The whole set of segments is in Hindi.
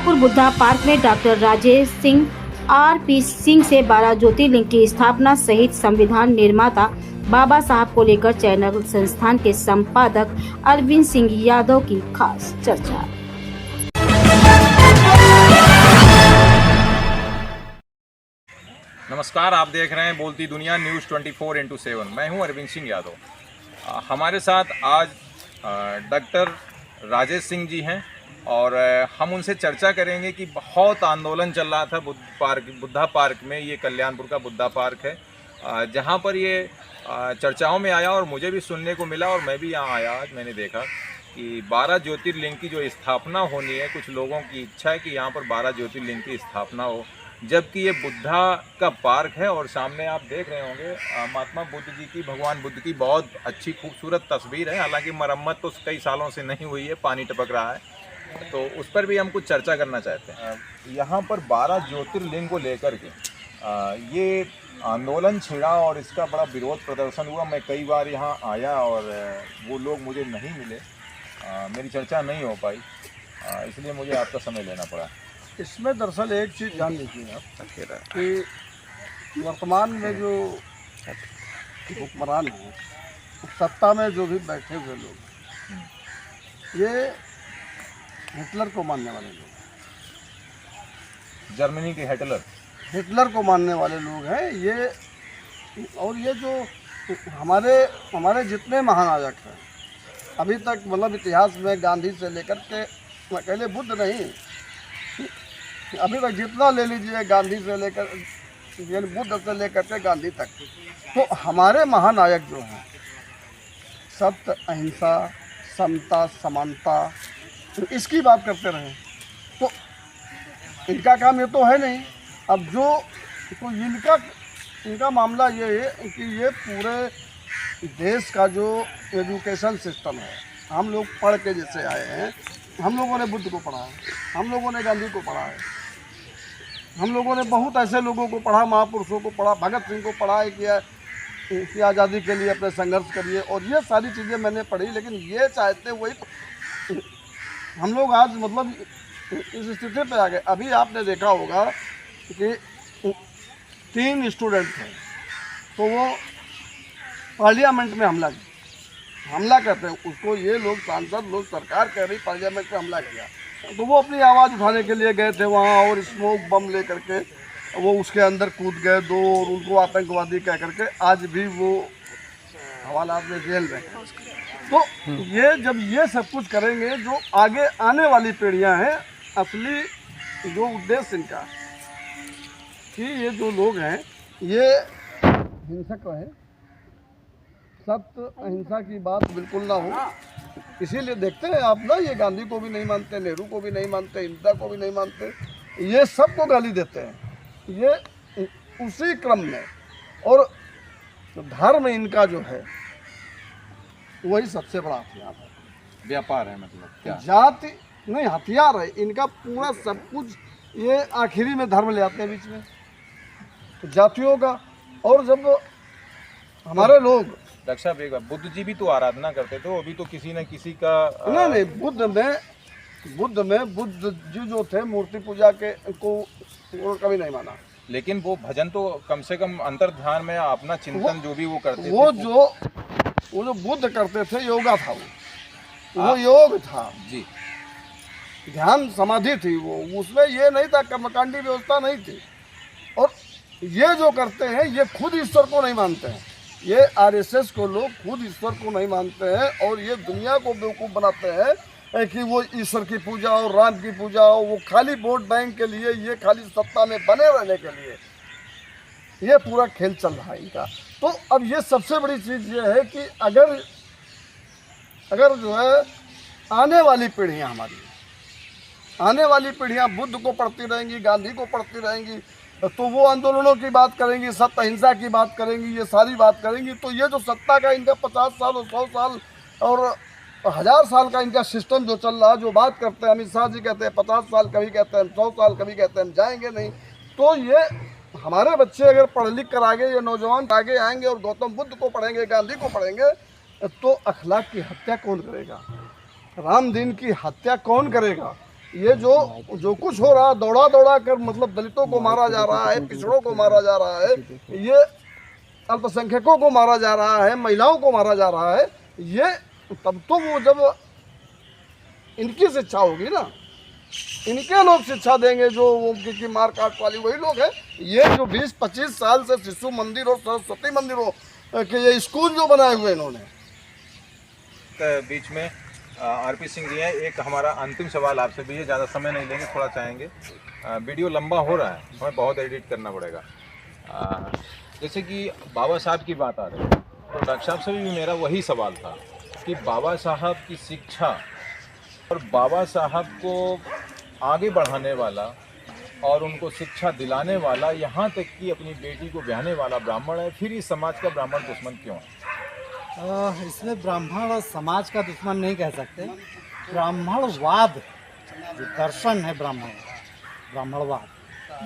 कल्याणपुर बुद्धा पार्क में डॉक्टर राजेश सिंह आरपी सिंह से 12 ज्योतिर्लिंग की स्थापना सहित संविधान निर्माता बाबा साहब को लेकर चैनल संस्थान के संपादक अरविंद सिंह यादव की खास चर्चा। नमस्कार, आप देख रहे हैं बोलती दुनिया न्यूज़ 24x7। मैं हूं अरविंद सिंह यादव। हमारे साथ आज डॉक्टर राजेश सिंह जी हैं और हम उनसे चर्चा करेंगे कि बहुत आंदोलन चल रहा था बुद्धा पार्क में। ये कल्याणपुर का बुद्धा पार्क है जहां पर ये चर्चाओं में आया और मुझे भी सुनने को मिला और मैं भी यहाँ आया। आज मैंने देखा कि 12 ज्योतिर्लिंग की जो स्थापना होनी है, कुछ लोगों की इच्छा है कि यहाँ पर 12 ज्योतिर्लिंग की स्थापना हो, जबकि ये बुद्धा का पार्क है। और सामने आप देख रहे होंगे महात्मा बुद्ध जी की, भगवान बुद्ध की बहुत अच्छी खूबसूरत तस्वीर है। हालांकि मरम्मत तो कई सालों से नहीं हुई है, पानी टपक रहा है, तो उस पर भी हम कुछ चर्चा करना चाहते हैं। यहाँ पर 12 ज्योतिर्लिंग को लेकर के ये आंदोलन छिड़ा और इसका बड़ा विरोध प्रदर्शन हुआ। मैं कई बार यहाँ आया और वो लोग मुझे नहीं मिले, मेरी चर्चा नहीं हो पाई, इसलिए मुझे आपका समय लेना पड़ा। इसमें दरअसल एक चीज़ जान लीजिए आप कि वर्तमान में जो हुक्मरान हैं, सत्ता में जो भी बैठे हुए लोग, ये हिटलर को मानने वाले लोग, जर्मनी के हिटलर को मानने वाले लोग हैं ये। और ये जो हमारे जितने महानायक हैं अभी तक, मतलब इतिहास में गांधी से लेकर के, मैं कहले बुद्ध नहीं, अभी तक जितना ले लीजिए, गांधी से लेकर, बुद्ध से लेकर के गांधी तक, तो हमारे महानायक जो हैं सत्य, अहिंसा, समता, समानता, इसकी बात करते रहे। तो इनका काम ये तो है नहीं। अब जो तो इनका मामला ये है कि ये पूरे देश का जो एजुकेशन सिस्टम है, हम लोग पढ़ के जैसे आए हैं, हम लोगों ने बुद्ध को पढ़ा है, हम लोगों ने गांधी को पढ़ा है, हम लोगों ने बहुत ऐसे लोगों को पढ़ा, महापुरुषों को पढ़ा, भगत सिंह को पढ़ा है कि आज़ादी के लिए अपने संघर्ष करिए, और ये सारी चीज़ें मैंने पढ़ी। लेकिन ये चाहते वही हम लोग आज मतलब इस स्थिति पे आ गए। अभी आपने देखा होगा कि 3 स्टूडेंट थे, तो वो पार्लियामेंट में हमला करते हैं उसको, ये लोग सांसद लोग, सरकार कह रही पार्लियामेंट में हमला किया, तो वो अपनी आवाज़ उठाने के लिए गए थे वहाँ, और स्मोक बम ले करके वो उसके अंदर कूद गए 2, और उनको आतंकवादी कह करके आज भी वो हवालात में जेल में। तो ये जब ये सब कुछ करेंगे, जो आगे आने वाली पीढ़ियाँ हैं, असली जो उद्देश्य इनका कि ये जो लोग हैं ये हिंसक रहे, सत्य अहिंसा की बात बिल्कुल ना हो। इसीलिए देखते हैं आप ना, ये गांधी को भी नहीं मानते, नेहरू को भी नहीं मानते, इंदिरा को भी नहीं मानते, ये सबको गाली देते हैं। ये उसी क्रम में, और धर्म इनका जो है वही सबसे बड़ा हथियार है। व्यापार है, मतलब क्या? जाति नहीं, हथियार है इनका पूरा सब कुछ। ये आखिरी में धर्म ले आते हैं बीच में, तो जातियों का। और जब हमारे लोग, डॉक्टर साहब एक बार, बुद्ध जी भी तो आराधना करते थे, वो भी तो किसी न किसी का नहीं, बुद्ध जी जो थे मूर्ति पूजा के को कभी नहीं माना। लेकिन वो भजन तो कम से कम अंतर्ध्यान में अपना चिंतन जो भी वो करते थे, वो जो बुद्ध करते थे, योगा था वो योग था जी, ध्यान समाधि थी वो, उसमें ये नहीं था, कर्मकांडी व्यवस्था नहीं थी। और ये जो करते हैं ये खुद ईश्वर को नहीं मानते हैं, ये आरएसएस को लोग खुद ईश्वर को नहीं मानते हैं, और ये दुनिया को बेवकूफ़ बनाते हैं कि वो ईश्वर की पूजा और राम की पूजा हो, वो खाली वोट बैंक के लिए, ये खाली सत्ता में बने रहने के लिए ये पूरा खेल चल रहा है इनका। तो अब ये सबसे बड़ी चीज़ ये है कि अगर जो है आने वाली पीढ़ियाँ, हमारी आने वाली पीढ़ियाँ बुद्ध को पढ़ती रहेंगी, गांधी को पढ़ती रहेंगी, तो वो आंदोलनों की बात करेंगी, सत्य अहिंसा की बात करेंगी, ये सारी बात करेंगी। तो ये जो सत्ता का इनका 50 साल और 100 साल और 1000 साल का इनका सिस्टम जो चल रहा है, जो बात करते हैं, अमित शाह जी कहते हैं 50 साल, कभी कहते हैं 100 साल, कभी कहते हैं हम जाएंगे नहीं। तो ये हमारे बच्चे अगर पढ़ लिख कर आगे, ये नौजवान आगे आएंगे और गौतम बुद्ध को पढ़ेंगे, गांधी को पढ़ेंगे, तो अखलाक की हत्या कौन करेगा, राम दिन की हत्या कौन करेगा, ये जो कुछ हो रहा है, दौड़ा दौड़ा कर मतलब दलितों को मारा जा रहा है, पिछड़ों को मारा जा रहा है, ये अल्पसंख्यकों को मारा जा रहा है, महिलाओं को मारा जा रहा है, ये तब तो वो जब इनकी शिक्षा होगी ना, इनके लोग शिक्षा देंगे जो वो की मार काट वाली वही लोग हैं। ये जो 20-25 साल से शिशु मंदिर और सरस्वती मंदिरों के ये स्कूल जो बनाए हुए इन्होंने। बीच में आरपी सिंह जी हैं, एक हमारा अंतिम सवाल आपसे भी है, ज़्यादा समय नहीं लेंगे, थोड़ा चाहेंगे, वीडियो लंबा हो रहा है, हमें बहुत एडिट करना पड़ेगा। जैसे कि बाबा साहब की बात आ रही है, तो डॉक्टर साहब से भी मेरा वही सवाल था कि बाबा साहब की शिक्षा और बाबा साहब को आगे बढ़ाने वाला और उनको शिक्षा दिलाने वाला, यहाँ तक कि अपनी बेटी को ब्याहने वाला ब्राह्मण है, फिर इस समाज का ब्राह्मण दुश्मन क्यों है? इसमें ब्राह्मण समाज का दुश्मन नहीं कह सकते। ब्राह्मणवाद जो दर्शन है, ब्राह्मणवाद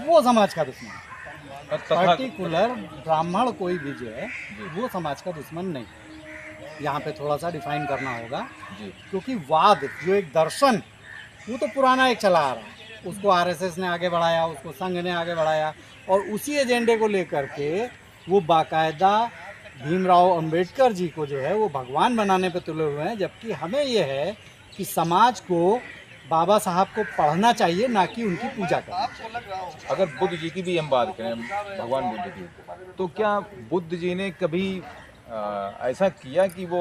वो समाज का दुश्मन है। पर्टिकुलर ब्राह्मण कोई भी जो है वो समाज का दुश्मन नहीं। यहाँ पे थोड़ा सा डिफाइन करना होगा क्योंकि वाद जो एक दर्शन वो तो पुराना एक चला आ रहा है, उसको आरएसएस ने आगे बढ़ाया, उसको संघ ने आगे बढ़ाया और उसी एजेंडे को लेकर के वो बाकायदा भीमराव अंबेडकर जी को जो है वो भगवान बनाने पे तुले हुए हैं। जबकि हमें ये है कि समाज को बाबा साहब को पढ़ना चाहिए, ना कि उनकी पूजा करना। अगर बुद्ध जी की भी हम बात करें, भगवान बुद्ध की, तो क्या बुद्ध जी ने कभी ऐसा किया कि वो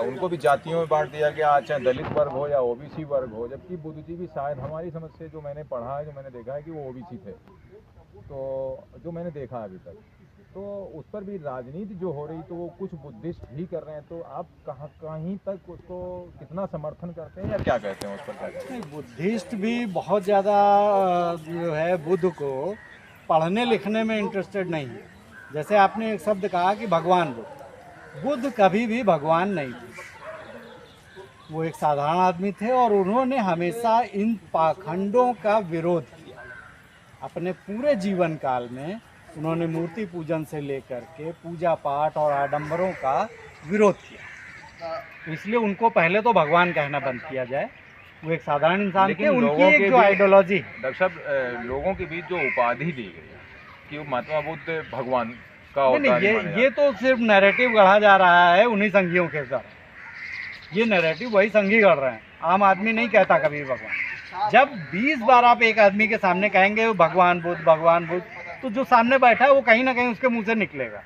उनको भी जातियों में बांट दिया गया, चाहे दलित वर्ग हो या ओबीसी वर्ग हो? जबकि बुद्ध जी भी शायद हमारी समझ से, जो मैंने पढ़ा है, जो मैंने देखा है, कि वो ओबीसी थे, तो जो मैंने देखा अभी तक, तो उस पर भी राजनीति जो हो रही, तो वो कुछ बुद्धिस्ट भी कर रहे हैं, तो आप कहीं तक उसको कितना समर्थन करते हैं या क्या कहते हैं उस पर? क्या कहते हैं? बुद्धिस्ट भी बहुत ज़्यादा जो है बुद्ध को पढ़ने लिखने में इंटरेस्टेड नहीं है। जैसे आपने एक शब्द कहा कि भगवान बुद्ध कभी भी भगवान नहीं थे, वो एक साधारण आदमी थे और उन्होंने हमेशा इन पाखंडों का विरोध किया। अपने पूरे जीवन काल में उन्होंने मूर्ति पूजन से लेकर के पूजा पाठ और आडंबरों का विरोध किया। इसलिए उनको पहले तो भगवान कहना बंद किया जाए। वो एक साधारण इंसान थे, उनकी एक जो आइडियोलॉजी। डॉक्टर साहब, लोगों के बीच जो उपाधि दी गई है कि वो महात्मा बुद्ध भगवान का ये तो सिर्फ नैरेटिव गढ़ा जा रहा है उन्हीं संघियों के द्वारा। ये नैरेटिव वही संघी गढ़ रहे हैं, आम आदमी नहीं कहता कभी भगवान। जब 20 बार आप एक आदमी के सामने कहेंगे भगवान बुद्ध, तो जो सामने बैठा है वो कहीं ना कहीं उसके मुंह से निकलेगा।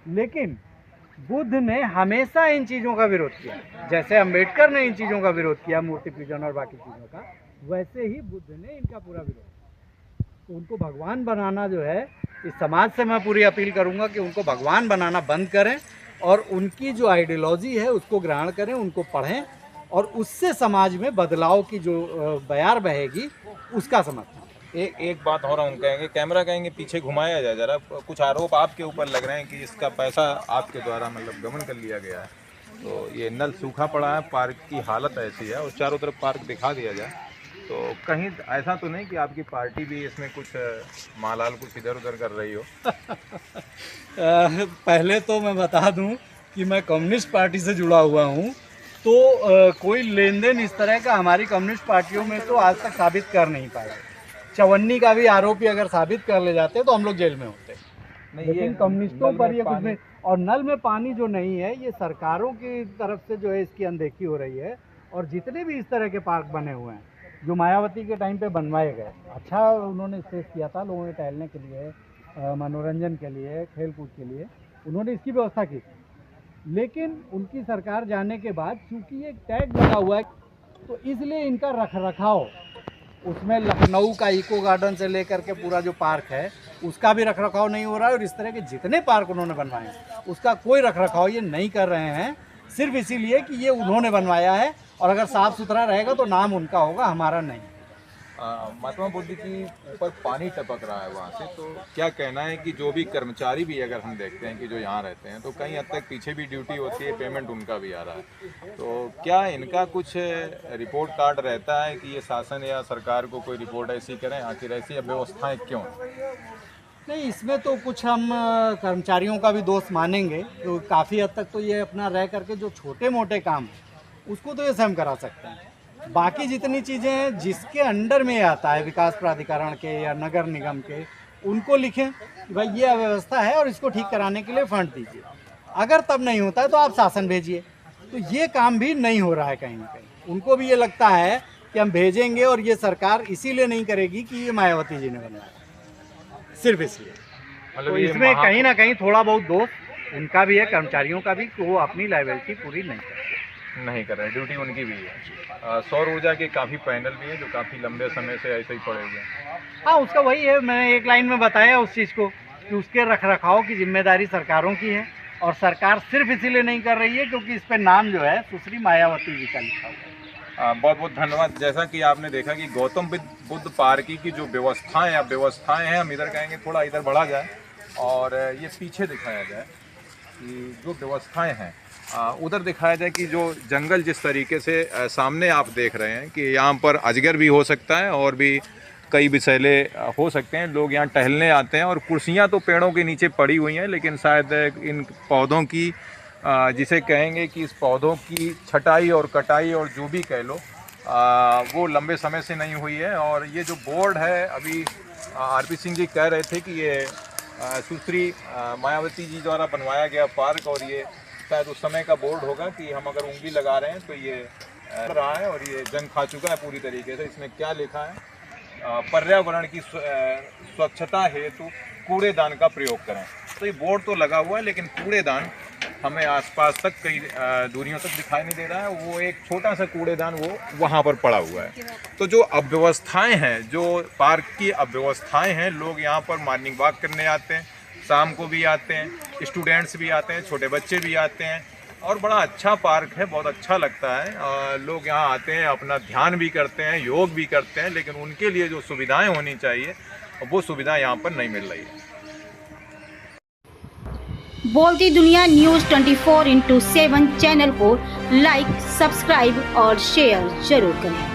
लेकिन बुद्ध ने हमेशा इन चीज़ों का विरोध किया, जैसे अंबेडकर ने इन चीज़ों का विरोध किया, मूर्ति पूजन और बाकी चीज़ों का, वैसे ही बुद्ध ने इनका पूरा विरोध। तो उनको भगवान बनाना जो है, इस समाज से मैं पूरी अपील करूंगा कि उनको भगवान बनाना बंद करें और उनकी जो आइडियोलॉजी है उसको ग्रहण करें, उनको पढ़ें और उससे समाज में बदलाव की जो बयार बहेगी उसका समर्थन। एक बात हो रहा हूँ, कहेंगे कैमरा कहेंगे पीछे घुमाया जाए जरा, कुछ आरोप आपके ऊपर लग रहे हैं कि इसका पैसा आपके द्वारा मतलब गबन कर लिया गया है। तो ये नल सूखा पड़ा है, पार्क की हालत ऐसी है और चारों तरफ पार्क दिखा दिया जाए, तो कहीं ऐसा तो नहीं कि आपकी पार्टी भी इसमें कुछ मालाल कुछ इधर उधर कर रही हो? पहले तो मैं बता दूं कि मैं कम्युनिस्ट पार्टी से जुड़ा हुआ हूं, तो कोई लेन देन इस तरह का हमारी कम्युनिस्ट पार्टियों में तो आज तक साबित कर नहीं पाया। चवन्नी का भी आरोपी अगर साबित कर ले जाते तो हम लोग जेल में होते। लेकिन कम्युनिस्टों पर ये कुछ नहीं। और नल में पानी जो नहीं है, ये सरकारों की तरफ से जो है इसकी अनदेखी हो रही है। और जितने भी इस तरह के पार्क बने हुए हैं जो मायावती के टाइम पे बनवाए गए, अच्छा उन्होंने स्पेस किया था लोगों के टहलने के लिए, मनोरंजन के लिए, खेल कूद के लिए, उन्होंने इसकी व्यवस्था की थी। लेकिन उनकी सरकार जाने के बाद चूंकि एक टैग लगा हुआ है, तो इसलिए इनका रखरखाव, उसमें लखनऊ का इको गार्डन से लेकर के पूरा जो पार्क है उसका भी रखरखाव नहीं हो रहा है। और इस तरह के जितने पार्क उन्होंने बनवाए उसका कोई रखरखाव ये नहीं कर रहे हैं, सिर्फ इसीलिए कि ये उन्होंने बनवाया है और अगर साफ सुथरा रहेगा तो नाम उनका होगा, हमारा नहीं। महात्मा बुद्ध की ऊपर पानी टपक रहा है वहाँ से, तो क्या कहना है कि जो भी कर्मचारी भी अगर हम देखते हैं कि जो यहाँ रहते हैं, तो कहीं हद तक पीछे भी ड्यूटी होती है, पेमेंट उनका भी आ रहा है, तो क्या इनका कुछ रिपोर्ट कार्ड रहता है कि ये शासन या सरकार को कोई रिपोर्ट ऐसी करें? आखिर ऐसी व्यवस्थाएं क्यों? नहीं, इसमें तो कुछ हम कर्मचारियों का भी दोष मानेंगे। तो काफ़ी हद तक तो ये अपना रह करके जो छोटे मोटे काम उसको तो ये स्वयं करा सकते हैं। बाकी जितनी चीज़ें हैं जिसके अंडर में आता है विकास प्राधिकरण के या नगर निगम के, उनको लिखें कि भाई ये अव्यवस्था है और इसको ठीक कराने के लिए फंड दीजिए। अगर तब नहीं होता है तो आप शासन भेजिए। तो ये काम भी नहीं हो रहा है कहीं ना कहीं। उनको भी ये लगता है कि हम भेजेंगे और ये सरकार इसीलिए नहीं करेगी कि ये मायावती जी ने बनवाया, सिर्फ इसलिए। तो इसमें कहीं ना कहीं थोड़ा बहुत दोष उनका भी है, कर्मचारियों का भी, कि वो अपनी लायबिलिटी पूरी नहीं कर रहे। ड्यूटी उनकी भी है। सौर ऊर्जा के काफ़ी पैनल भी हैं जो काफ़ी लंबे समय से ऐसे ही पड़े हुए हैं। हाँ, उसका वही है, मैंने एक लाइन में बताया उस चीज़ को कि उसके रख रखाव की जिम्मेदारी सरकारों की है और सरकार सिर्फ इसीलिए नहीं कर रही है क्योंकि इस पे नाम जो है सुश्री मायावती जी का लिखा हुआ है। बहुत बहुत धन्यवाद। जैसा कि आपने देखा कि गौतम बुद्ध पार्क की जो व्यवस्थाएं हैं, हम इधर कहेंगे थोड़ा इधर बढ़ा जाए और ये पीछे दिखाया जाए कि जो व्यवस्थाएं हैं उधर दिखाया जाए कि जो जंगल जिस तरीके से सामने आप देख रहे हैं कि यहाँ पर अजगर भी हो सकता है और भी कई विषैले हो सकते हैं। लोग यहाँ टहलने आते हैं और कुर्सियाँ तो पेड़ों के नीचे पड़ी हुई हैं, लेकिन शायद इन पौधों की जिसे कहेंगे कि इस पौधों की छटाई और कटाई और जो भी कह लो वो लंबे समय से नहीं हुई है। और ये जो बोर्ड है, अभी आरपी सिंह जी कह रहे थे कि ये सुश्री मायावती जी द्वारा बनवाया गया पार्क और ये शायद उस समय का बोर्ड होगा कि हम अगर उंगली लगा रहे हैं तो ये रहा है और ये जंग खा चुका है पूरी तरीके से। इसमें क्या लिखा है? पर्यावरण की स्वच्छता हेतु कूड़ेदान का प्रयोग करें। तो ये बोर्ड तो लगा हुआ है लेकिन कूड़ेदान हमें आसपास तक कई दूरियों तक दिखाई नहीं दे रहा है। वो एक छोटा सा कूड़ेदान वो वहाँ पर पड़ा हुआ है। तो जो अव्यवस्थाएं हैं, जो पार्क की अव्यवस्थाएं हैं, लोग यहाँ पर मॉर्निंग वॉक करने आते हैं, शाम को भी आते हैं, स्टूडेंट्स भी आते हैं, छोटे बच्चे भी आते हैं और बड़ा अच्छा पार्क है, बहुत अच्छा लगता है। लोग यहाँ आते हैं, अपना ध्यान भी करते हैं, योग भी करते हैं, लेकिन उनके लिए जो सुविधाएं होनी चाहिए वो सुविधा यहाँ पर नहीं मिल रही है। बोलती दुनिया न्यूज़ 24/7 चैनल को लाइक, सब्सक्राइब और शेयर जरूर करें।